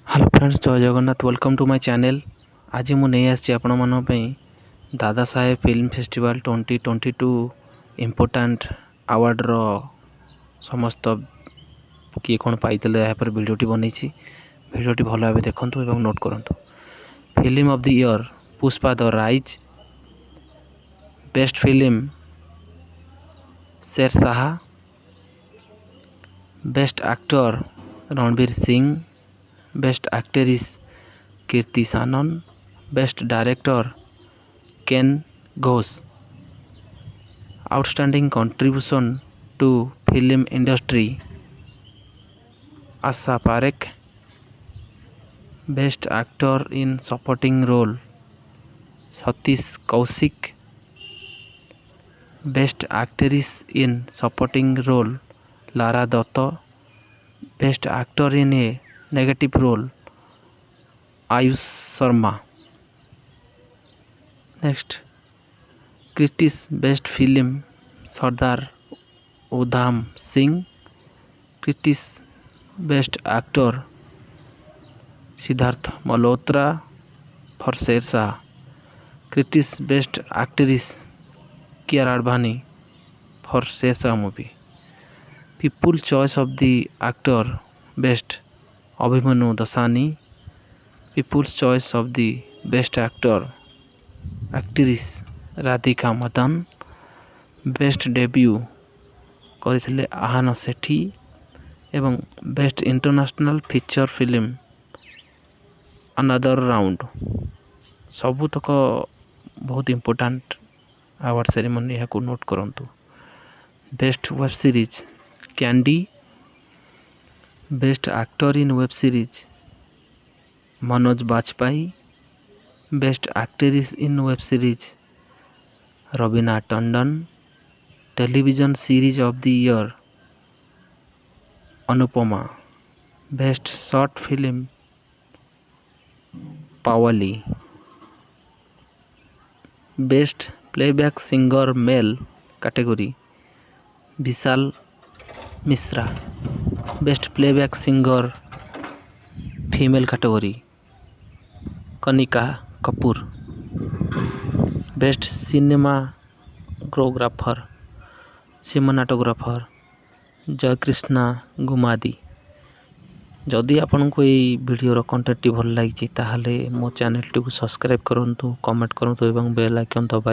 Hello friends, जय Jagannath. Welcome to my channel. आज मुझे आपण Dada Saheb film festival 2022 important award रो समस्त किए कौन पाई यहाँ पर वीडियोटी बनई। वीडियोटी भल भाव देखूँ और नोट करूँ। Film of the year Pushpa the rise, best film Shershaah, best actor Ranveer Singh, best actress Kriti Sanon, best director Ken Ghosh, outstanding contribution to film industry Asha Parekh, best actor in supporting role Satish Kaushik, best actress in supporting role Lara Dutta, best actor in a negative role Aayush Sharma. Next critics best film Sardar Udham Singh, critics best actor Sidharth Malhotra for Shershaah, critics best actress Kiara Advani for Shershaah movie, people choice of the actor best Abhimanyu Dassani, people's choice of the best actor actress Radhika Madan, best debut करथिले आहान सेठी एवं best international feature film another round. सबुतक बहुत important award ceremony यहाँ को note करंतु। Best web series candy, best actor in web series Manoj Bajpayee, best actress in web series Raveena Tandon, television series of the year Anupamaa, best short film Pauli, best playback singer male category Vishal Mishra, best playback singer female category Kanika Kapoor, best cinematographer cinematographer Jaikrishna Gummadi. जदि आपन को ये video content भल लगी ताहले मो channel T को subscribe करंतु, कमेंट करंतु एवं बेल आइकन दबाई